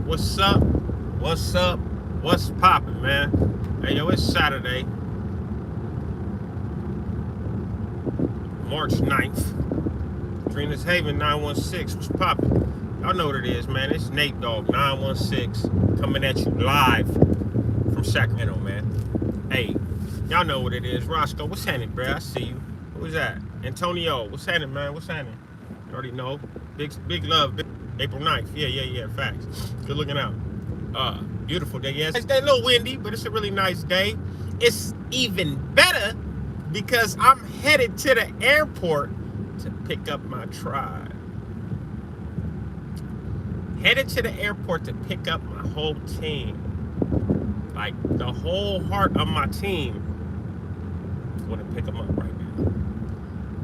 What's up? What's up? What's poppin', man? Hey, yo, it's Saturday, March 9th. Trina's Haven 916. What's poppin'? Y'all know what it is, man. It's NateDoggSac916 coming at you live from Sacramento, man. Hey, y'all know what it is. Roscoe, what's happening, bro? I see you. Who's that? Antonio, what's happening, man? What's happening? You already know. Big love. April 9th. Yeah. Facts. Good looking out. Beautiful day. Yes, it's a little windy, but it's a really nice day. It's even better because I'm headed to the airport to pick up my tribe. Headed to the airport to pick up my whole team. Like the whole heart of my team. I want to pick them up right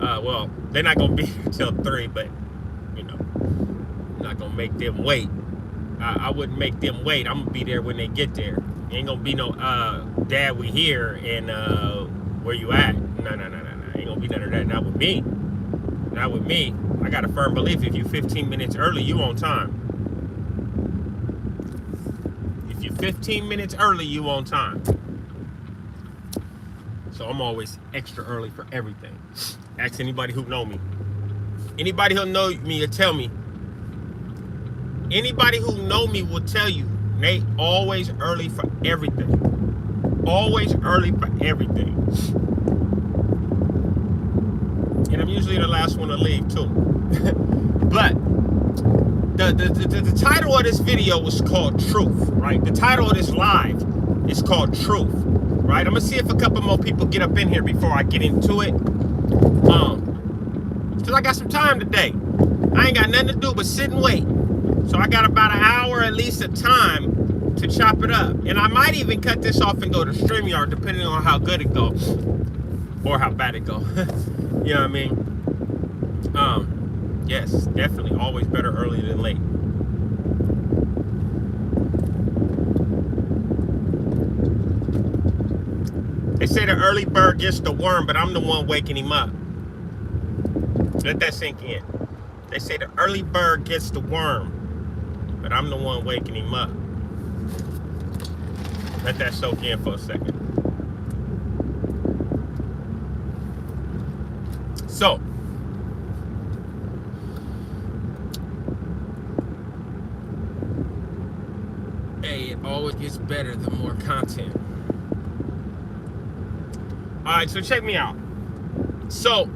now. Well, they're not gonna be here till 3, but you know, I'm not gonna make them wait. I wouldn't make them wait. I'm gonna be there when they get there. Ain't gonna be no dad, we here and where you at? No. Ain't gonna be none of that. Not with me. Not with me. I got a firm belief if you 15 minutes early, you on time. If you're 15 minutes early, you on time. So I'm always extra early for everything. Ask anybody who know me. Anybody who know me will tell me. Anybody who know me will tell you, Nate, always early for everything. Always early for everything. And I'm usually the last one to leave too. But the title of this video was called Truth, right? The title of this live is called Truth, right? I'm gonna see if a couple more people get up in here before I get into it. Cause I got some time today. I ain't got nothing to do but sit and wait. So I got about an hour at least of time to chop it up. And I might even cut this off and go to StreamYard depending on how good it goes. Or how bad it goes. You know what I mean? Yes, definitely. Always better early than late. They say the early bird gets the worm, but I'm the one waking him up. Let that sink in. They say the early bird gets the worm, but I'm the one waking him up. Let that soak in for a second. So, hey, it always gets better the more content. All right, so check me out. So,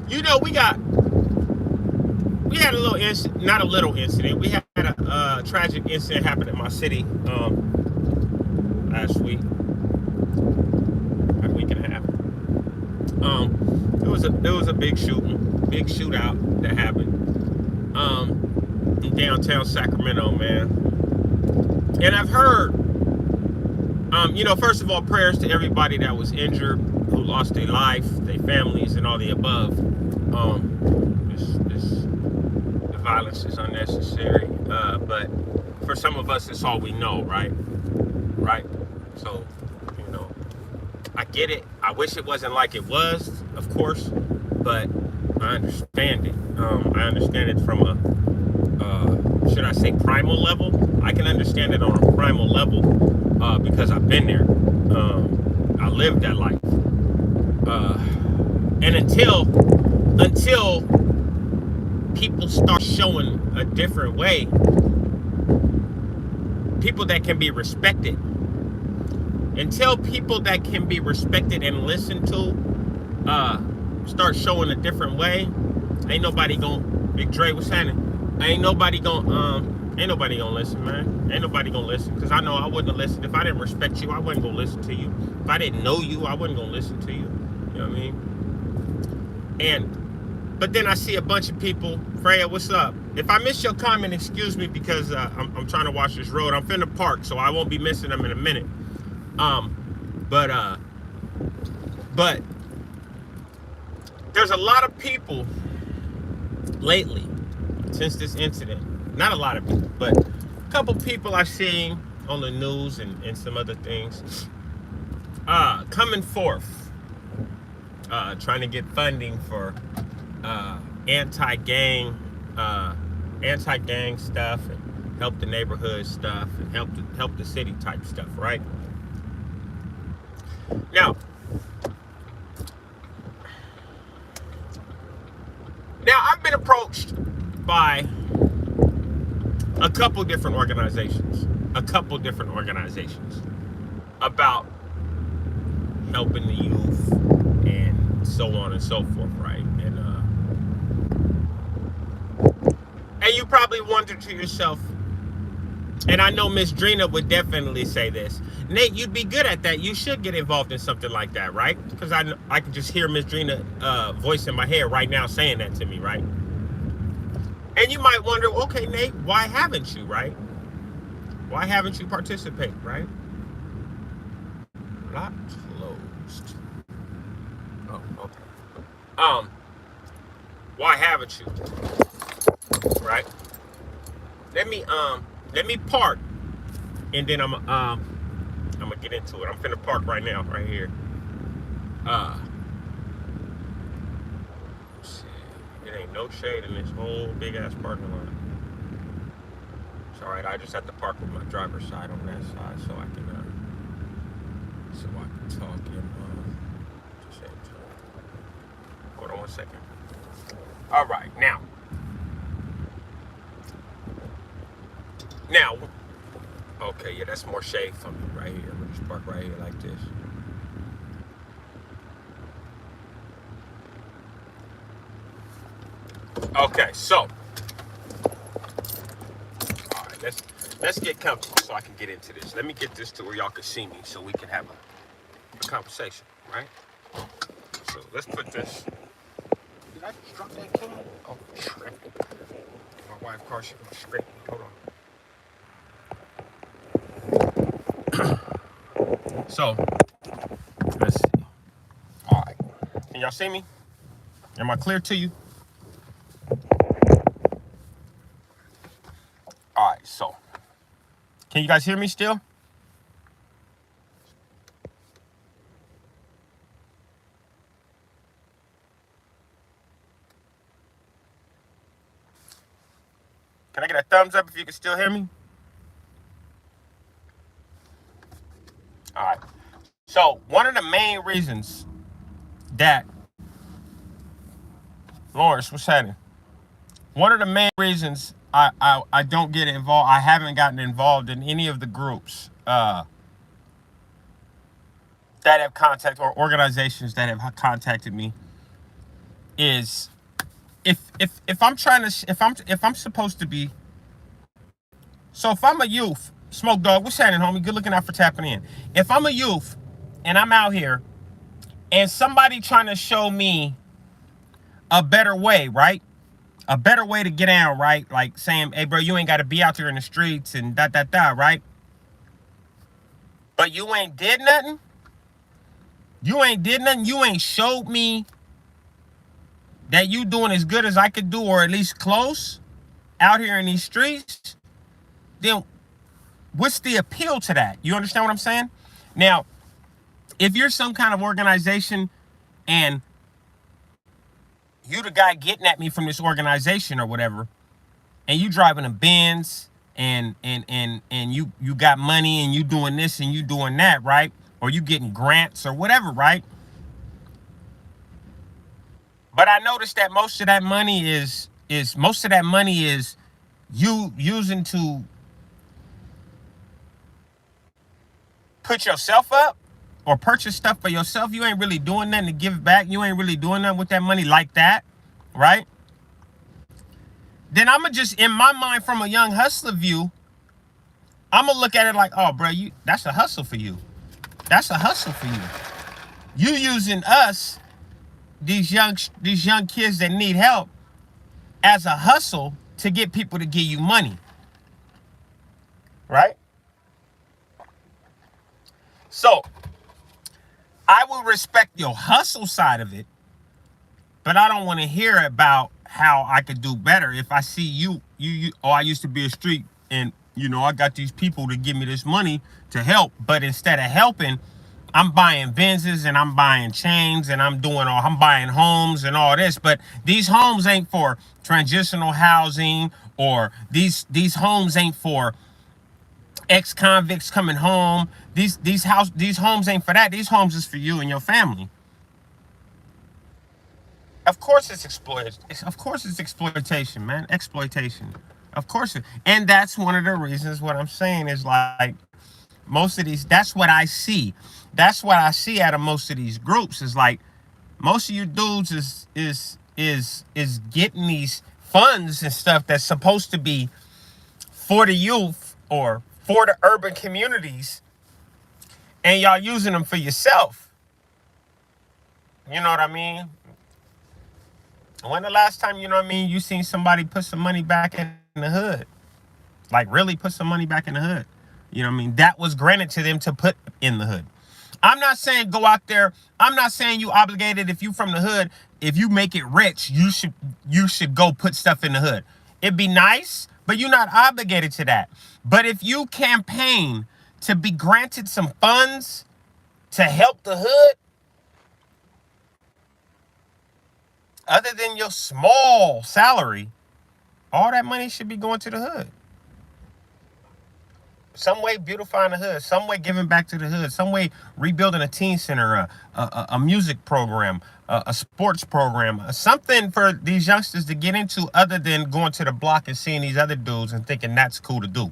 you know, we had a little incident, not a little incident. We had a tragic incident happen in my city last week, about a week and a half. There was a big shootout that happened in downtown Sacramento, man. And I've heard, you know, first of all, prayers to everybody that was injured, who lost their life, their families, and all the above. The violence is unnecessary, but for some of us, it's all we know, right? Right? So, you know, I get it. I wish it wasn't like it was, of course, but I understand it. I understand it from a, should I say primal level? I can understand it on a primal level because I've been there. I lived that life. And until people start showing a different way, people that can be respected, until people that can be respected and listened to start showing a different way, ain't nobody gonna, Big Dre was saying it, ain't nobody gonna listen, man. Ain't nobody gonna listen, because I know I wouldn't have listened. If I didn't respect you, I wasn't gonna listen to you. If I didn't know you, I wasn't gonna listen to you. You know what I mean? But then I see a bunch of people. Freya, what's up? If I miss your comment, excuse me, because I'm trying to watch this road. I'm finna park, so I won't be missing them in a minute. But there's a lot of people lately since this incident. Not a lot of people, but a couple people I've seen on the news and some other things coming forth, trying to get funding for anti-gang stuff, and help the neighborhood stuff, and help the city type stuff, right? Now, I've been approached by a couple different organizations about helping the youth and so on and so forth, right? And you probably wonder to yourself, and I know Miss Drina would definitely say this, Nate, you'd be good at that. You should get involved in something like that, right? Because I can just hear Miss Drina voice in my head right now saying that to me, right? And you might wonder, okay, Nate, why haven't you, right? Why haven't you participated, right? Not closed. Oh, okay. Why haven't you? Right? Let me park, and then I'm gonna get into it. I'm finna park right now, right here. It ain't no shade in this whole big ass parking lot. It's all right. I just have to park with my driver's side on that side so I can talk in the same time. Hold on 1 second. All right, now, okay, yeah, that's more shade for me right here. I'm gonna just park right here like this. Okay, so, all right, let's get comfortable so I can get into this. Let me get this to where y'all can see me so we can have a conversation, right? So let's put this. Did I just drop that can? Oh, crap. My wife's car, she gonna scrape me. Hold on. So, let's see. All right. Can y'all see me? Am I clear to you? All right, so. Can you guys hear me still? Can I get a thumbs up if you can still hear me? All right. So one of the main reasons that Lawrence, what's happening? One of the main reasons I don't get involved, I haven't gotten involved in any of the groups that have contacted, or organizations that have contacted me, is if I'm trying to, if I'm supposed to be, so if I'm a youth, Smoke Dog, what's happening, homie? Good looking out for tapping in. If I'm a youth and I'm out here and somebody trying to show me a better way, right? A better way to get down, right? Like saying, hey, bro, you ain't got to be out there in the streets and right? But you ain't did nothing. You ain't did nothing. You ain't showed me that you doing as good as I could do, or at least close, out here in these streets. Then what's the appeal to that? You understand what I'm saying? Now, if you're some kind of organization and you the guy getting at me from this organization or whatever, and you driving a Benz and you got money and you doing this and you doing that, right? Or you getting grants or whatever, right? But I noticed that most of that money is you using to put yourself up or purchase stuff for yourself. You ain't really doing nothing to give back. You ain't really doing nothing with that money like that, right? Then I'm going to just, in my mind, from a young hustler view, I'm going to look at it like, oh, bro, that's a hustle for you. That's a hustle for you. You using us, these young kids that need help, as a hustle to get people to give you money, right? So I will respect your hustle side of it, but I don't want to hear about how I could do better. If I see you, I used to be a street and, I got these people to give me this money to help, but instead of helping, I'm buying Benzes and I'm buying chains and I'm buying homes and all this, but these homes ain't for transitional housing, or these homes ain't for ex-convicts coming home. These homes ain't for that. These homes is for you and your family. Of course it's exploited. Of course it's exploitation, man. Exploitation. Of course and that's one of the reasons what I'm saying is like most of these, that's what I see. That's what I see out of most of these groups is like most of you dudes is getting these funds and stuff that's supposed to be for the youth or for the urban communities, and y'all using them for yourself. You know what I mean? When the last time, you know what I mean, you seen somebody put some money back in the hood? Like really put some money back in the hood. You know what I mean? That was granted to them to put in the hood. I'm not saying go out there. I'm not saying you obligated if you from the hood. If you make it rich, you should go put stuff in the hood. It'd be nice, but you're not obligated to that. But if you campaign to be granted some funds to help the hood, other than your small salary, all that money should be going to the hood. Some way beautifying the hood, some way giving back to the hood, some way rebuilding a teen center, a music program, a sports program, something for these youngsters to get into other than going to the block and seeing these other dudes and thinking that's cool to do.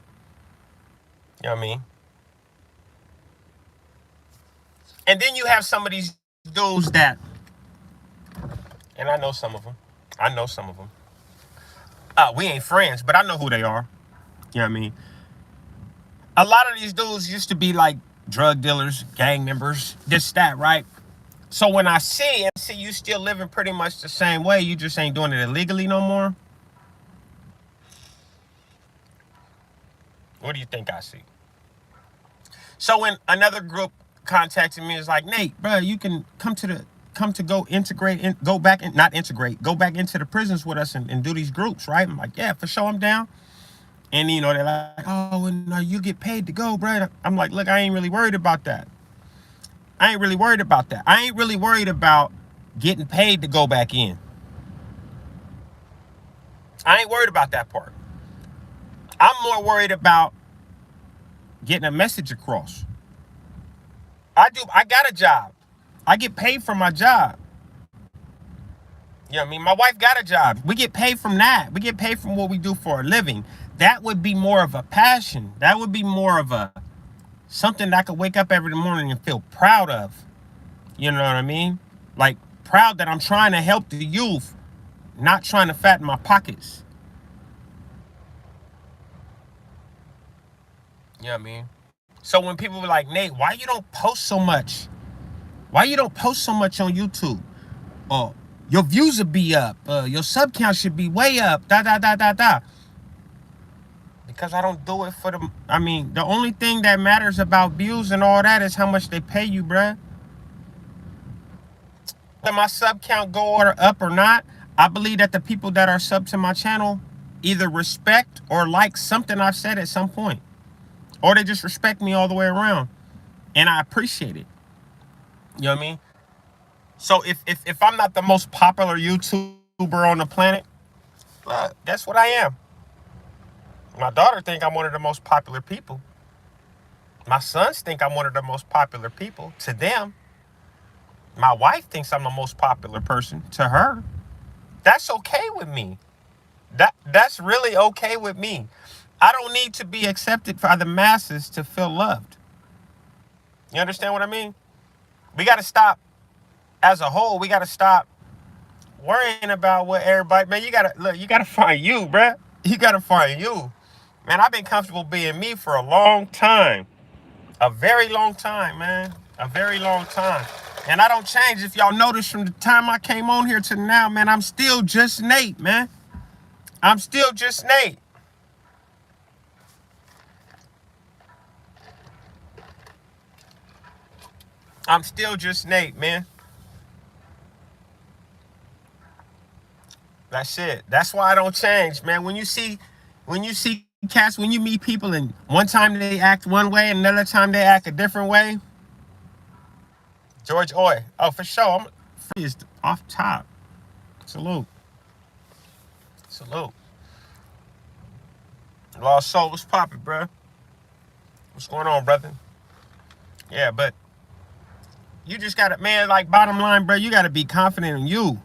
You know what I mean? And then you have some of these dudes that, and I know some of them. We ain't friends, but I know who they are. You know what I mean? A lot of these dudes used to be like drug dealers, gang members, this, that, right? So when I see you still living pretty much the same way, you just ain't doing it illegally no more. What do you think I see? So when another group contacted me, it's like, Nate, bro, you can come to go integrate and go back and not integrate, go back into the prisons with us and do these groups, right? I'm like, yeah, for sure, I'm down. And, you know, they're like, oh, and you get paid to go, bro. I'm like, look, I ain't really worried about that. I ain't really worried about getting paid to go back in. I ain't worried about that part. I'm more worried about getting a message across. I got a job. I get paid for my job. You know what I mean? My wife got a job. We get paid from that. We get paid from what we do for a living. That would be more of a passion. That would be more of a something that I could wake up every morning and feel proud of. You know what I mean? Like proud that I'm trying to help the youth, not trying to fatten my pockets. You know what I mean? So when people were like, Nate, why you don't post so much? Why you don't post so much on YouTube? Oh, your views will be up. Your sub count should be way up. Because I don't do it for the... I mean, the only thing that matters about views and all that is how much they pay you, bruh. Whether my sub count go up or not, I believe that the people that are sub to my channel either respect or like something I've said at some point. Or they just respect me all the way around. And I appreciate it. You know what I mean? So if I'm not the most popular YouTuber on the planet, that's what I am. My daughter think I'm one of the most popular people. My sons think I'm one of the most popular people to them. My wife thinks I'm the most popular person to her. That's okay with me. That's really okay with me. I don't need to be accepted by the masses to feel loved. You understand what I mean? We got to stop, as a whole, we got to stop worrying about what everybody, man, you got to find you, bruh. You got to find you. Man, I've been comfortable being me for a long time. A very long time, man. A very long time. And I don't change. If y'all notice from the time I came on here to now, man, I'm still just Nate, man. I'm still just Nate. I'm still just Nate, man. That's it. That's why I don't change, man. When you see cats, when you meet people and one time they act one way and another time they act a different way, George Oy. Oh, for sure. I'm freeze off top. Salute. Salute. Lost Soul, what's poppin', bro? What's going on, brother? Yeah, but you just gotta, man, like bottom line, bro, you gotta be confident in you.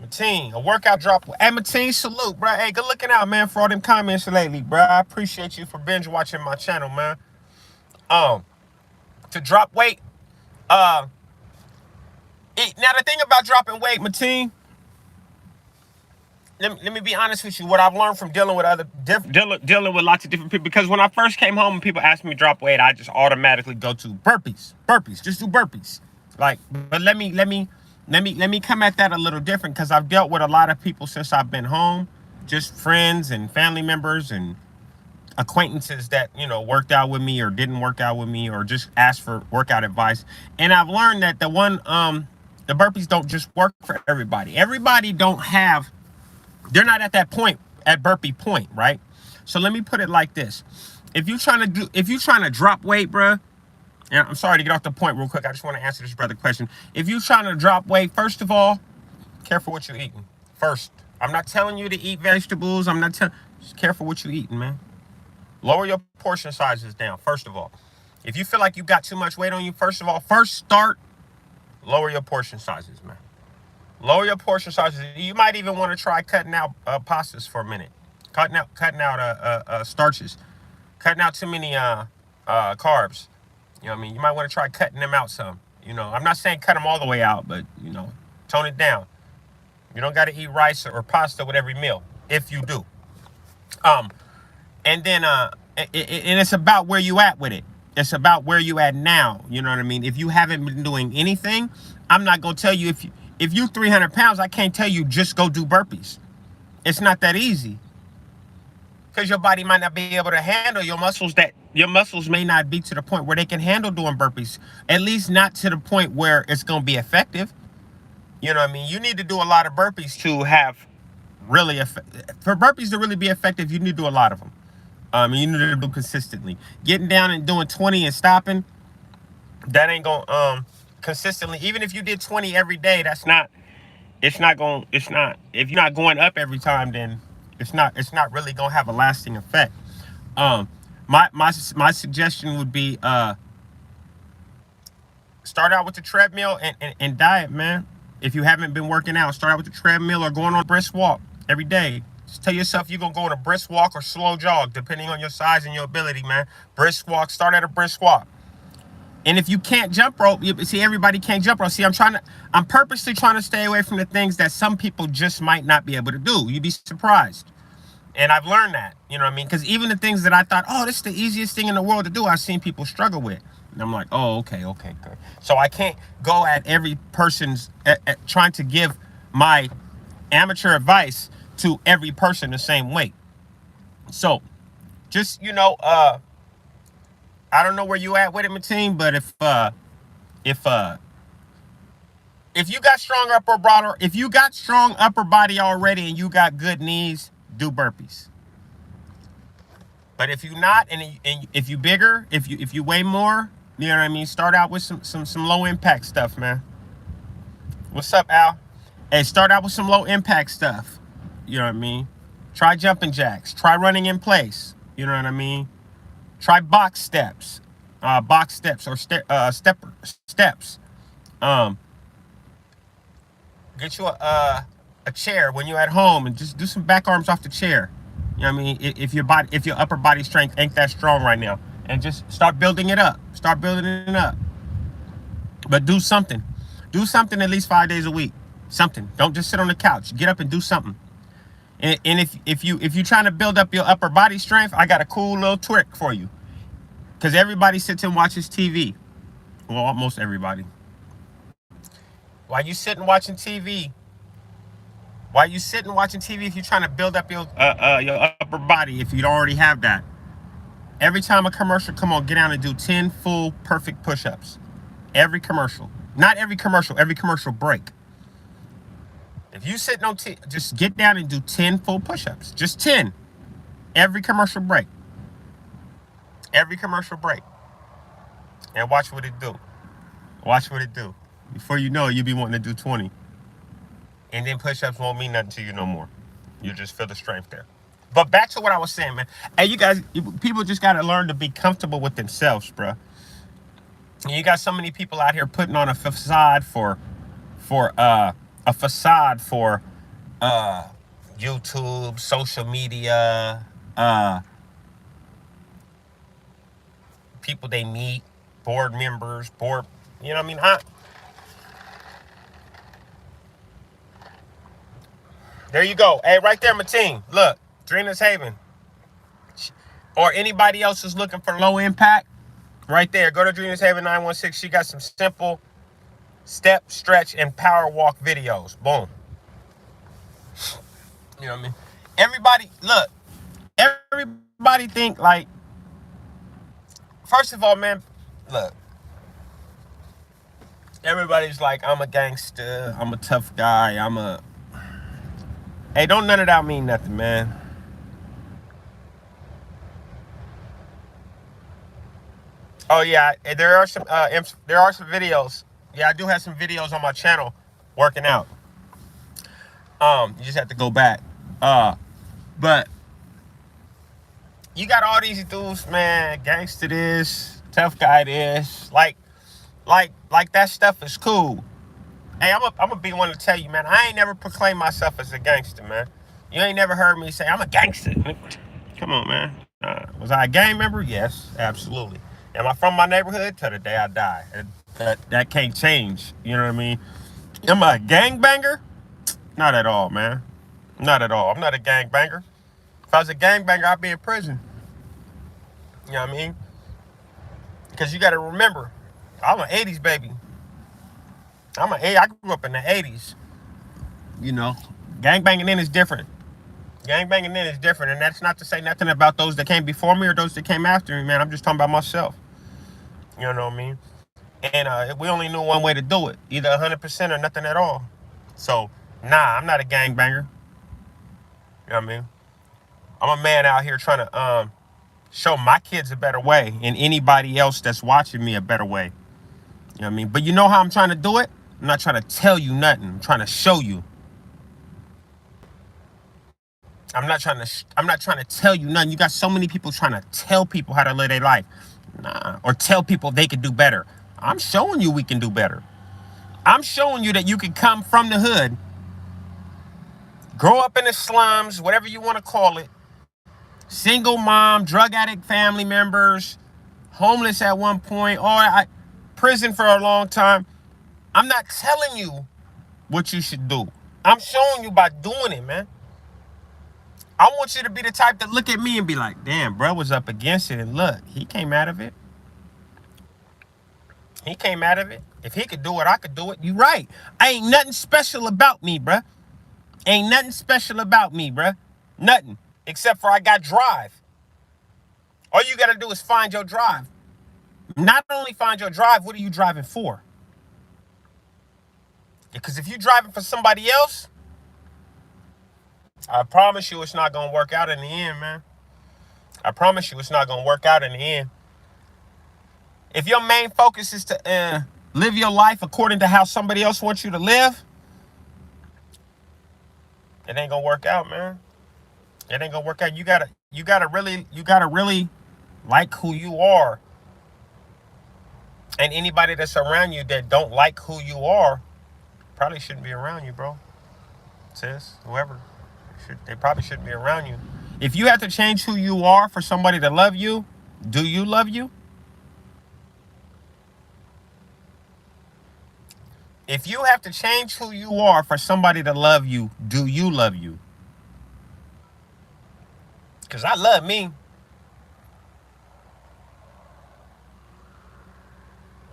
Mateen, a workout drop. Hey, Mateen, salute, bro. Hey, good looking out, man, for all them comments lately, bro. I appreciate you for binge watching my channel, man. To drop weight, now the thing about dropping weight, Mateen, let me be honest with you. What I've learned from dealing with dealing with lots of different people, because when I first came home and people asked me to drop weight, I just automatically go to burpees, just do burpees. Like, but let me come at that a little different, because I've dealt with a lot of people since I've been home, just friends and family members and acquaintances that, you know, worked out with me or didn't work out with me or just asked for workout advice. And I've learned that the burpees don't just work for everybody. Everybody they're not at that point, at burpee point, right? So let me put it like this. If you're trying to drop weight, bruh, and I'm sorry to get off the point real quick. I just want to answer this brother question. If you're trying to drop weight, first of all, careful what you're eating. First, I'm not telling you to eat vegetables. Just careful what you're eating, man. Lower your portion sizes down, first of all. If you feel like you got too much weight on you, first of all, lower your portion sizes, man. Lower your portion sizes. You might even want to try cutting out pastas for a minute. Cutting out starches. Cutting out too many carbs. You know what I mean? You might want to try cutting them out some. You know, I'm not saying cut them all the way out, but, you know, tone it down. You don't got to eat rice or pasta with every meal, if you do. And then, and it's about where you at with it. It's about where you at now. You know what I mean? If you haven't been doing anything, I'm not going to tell you if you're 300 pounds, I can't tell you just go do burpees. It's not that easy. Because your body might not be able to handle your muscles may not be to the point where they can handle doing burpees. At least not to the point where it's going to be effective. You know what I mean? You need to do a lot of burpees to have for burpees to really be effective, you need to do a lot of them. You need to do consistently. Getting down and doing 20 and stopping, that ain't going consistently. Even if you did 20 every day, if you're not going up every time, then it's not really gonna have a lasting effect. My suggestion would be start out with the treadmill and diet, man. If you haven't been working out, start out with the treadmill or going on a brisk walk every day. Just tell yourself you're going to go on a brisk walk or slow jog, depending on your size and your ability, man. Brisk walk, start at a brisk walk. And if you can't jump rope, see, everybody can't jump rope. See, I'm purposely trying to stay away from the things that some people just might not be able to do. You'd be surprised. And I've learned that, you know what I mean? Because even the things that I thought, oh, this is the easiest thing in the world to do, I've seen people struggle with. And I'm like, oh, okay, good. So I can't go at every person's trying to give my amateur advice to every person the same way. So just, you know, I don't know where you at with it, Mateen, but if you got strong upper body already and you got good knees, do burpees. But if you're not, and if you bigger, if you weigh more, you know what I mean, start out with some low impact stuff, man. What's up, Al? Hey, start out with some low impact stuff. You know what I mean? Try jumping jacks. Try running in place. You know what I mean? Try box steps. Or steps. Get you a chair when you're at home and just do some back arms off the chair. You know what I mean? If your upper body strength ain't that strong right now, and just start building it up. But do something. Do something at least 5 days a week. Something. Don't just sit on the couch. Get up and do something. And if you're trying to build up your upper body strength, I got a cool little trick for you. Because everybody sits and watches TV. Well, almost everybody. While you sitting watching TV, if you're trying to build up your upper body, if you don't already have that, every time a commercial come on, get down and do 10 full perfect push-ups. Every commercial. Not every commercial, every commercial break. If you sitting on just get down and do 10 full push-ups. Just 10. Every commercial break. And watch what it do. Watch what it do. Before you know it, you be wanting to do 20. And then push-ups won't mean nothing to you no more. You just feel the strength there. But back to what I was saying, man. Hey, you guys, people just got to learn to be comfortable with themselves, bro. And you got so many people out here putting on a facade for YouTube, social media, people they meet, board members, you know what I mean? There you go. Hey, right there, Mateen. Look, Drina's Haven. Or anybody else who's looking for low impact, right there. Go to Drina's Haven 916. She got some simple step, stretch, and power walk videos. Boom. You know what I mean? Everybody think like, first of all, man, look. Everybody's like, I'm a gangster. I'm a tough guy. Hey, don't none of that mean nothing, man. Oh yeah, there are some videos. Yeah, I do have some videos on my channel working out. You just have to go back. But you got all these dudes, man, gangster this, tough guy this, like that stuff is cool. Hey, I'm gonna be one to tell you, man, I ain't never proclaimed myself as a gangster, man. You ain't never heard me say I'm a gangster. Come on, man. Was I a gang member? Yes, absolutely. Am I from my neighborhood? Till the day I die. That can't change. You know what I mean? Am I a gangbanger? Not at all, man. Not at all. I'm not a gangbanger. If I was a gangbanger, I'd be in prison. You know what I mean? Because you got to remember, I'm an 80s baby. I grew up in the 80s. You know, gangbanging then is different. Gangbanging then is different, and that's not to say nothing about those that came before me or those that came after me, man. I'm just talking about myself. You know what I mean? And we only knew one way to do it, either 100% or nothing at all. So, nah, I'm not a gangbanger. You know what I mean? I'm a man out here trying to show my kids a better way and anybody else that's watching me a better way. You know what I mean? But you know how I'm trying to do it? I'm not trying to tell you nothing. I'm trying to show you. I'm not trying to tell you nothing. You got so many people trying to tell people how to live their life. Nah, or tell people they can do better. I'm showing you we can do better. I'm showing you that you can come from the hood, grow up in the slums, whatever you want to call it, single mom, drug addict family members, homeless at one point, or prison for a long time. I'm not telling you what you should do. I'm showing you by doing it, man. I want you to be the type to look at me and be like, damn, bro was up against it, and look, he came out of it. He came out of it. If he could do it, I could do it. You right. Ain't nothing special about me, bruh. Ain't nothing special about me, bruh. Nothing. Except for I got drive. All you got to do is find your drive. Not only find your drive, what are you driving for? Because if you're driving for somebody else, I promise you it's not going to work out in the end, man. I promise you it's not going to work out in the end. If your main focus is to live your life according to how somebody else wants you to live, it ain't gonna work out, man. It ain't gonna work out. You gotta really like who you are. And anybody that's around you that don't like who you are probably shouldn't be around you, bro. Sis, whoever. They probably shouldn't be around you. If you have to change who you are for somebody to love you, do you love you? If you have to change who you are for somebody to love you, do you love you? Because I love me.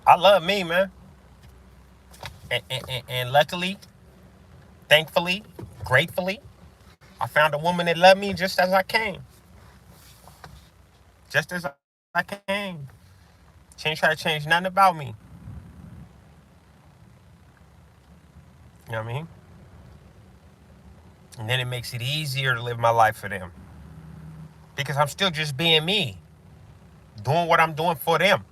I love me, man. And luckily, thankfully, gratefully, I found a woman that loved me just as I came. Just as I came. She ain't try to change nothing about me. You know what I mean? And then it makes it easier to live my life for them. Because I'm still just being me. Doing what I'm doing for them.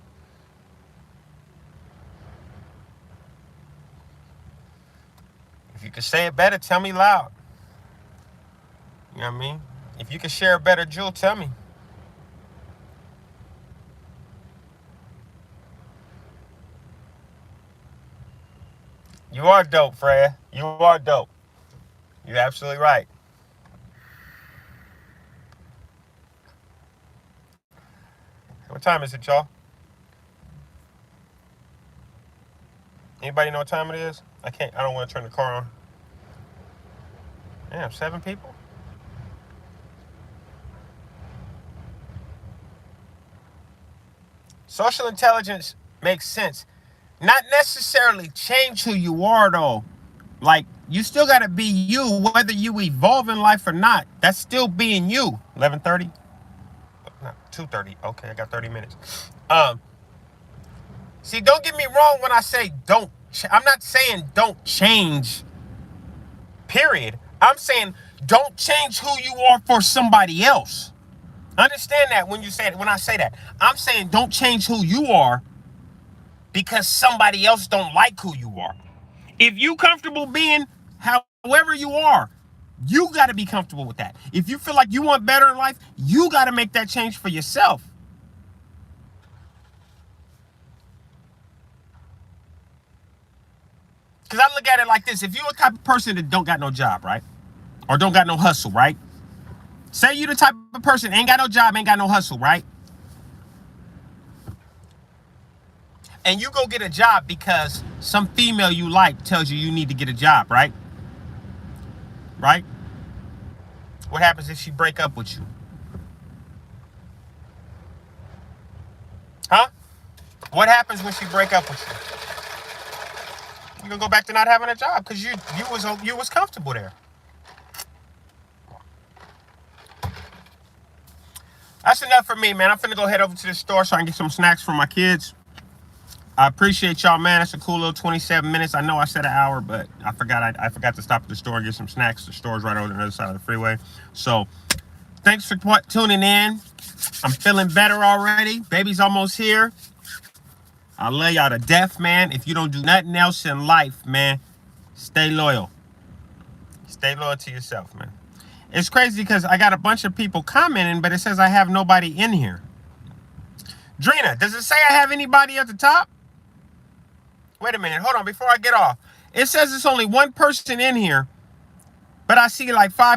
If you can say it better, tell me loud. You know what I mean? If you can share a better jewel, tell me. You are dope, Freya. You are dope. You're absolutely right. What time is it, y'all? Anybody know what time it is? I don't want to turn the car on. Damn, 7 people? Social intelligence makes sense. Not necessarily change who you are, though. Like, you still got to be you, whether you evolve in life or not. That's still being you. 11:30? No, 2:30. Okay, I got 30 minutes. See, don't get me wrong when I say don't. I'm not saying don't change, period. I'm saying don't change who you are for somebody else. Understand that when I say that. I'm saying don't change who you are because somebody else don't like who you are. If you comfortable being however you are, you got to be comfortable with that. If you feel like you want better in life, you got to make that change for yourself. Because I look at it like this. If you're a type of person that don't got no job, right? Or don't got no hustle, right? Say you the type of person ain't got no job, ain't got no hustle, right? And you go get a job because some female you like tells you need to get a job, right? Right? What happens if she break up with you? Huh? What happens when she break up with you? You're gonna go back to not having a job because you was comfortable there. That's enough for me, man. I'm finna go head over to the store so I can get some snacks for my kids. I appreciate y'all, man. It's a cool little 27 minutes. I know I said an hour, but I forgot to stop at the store and get some snacks. The store's right over the other side of the freeway. So thanks for tuning in. I'm feeling better already. Baby's almost here. I love y'all to death, man. If you don't do nothing else in life, man, stay loyal. Stay loyal to yourself, man. It's crazy because I got a bunch of people commenting, but it says I have nobody in here. Drina, does it say I have anybody at the top? Wait a minute. Hold on. Before I get off. It says it's only one person in here, but I see like 5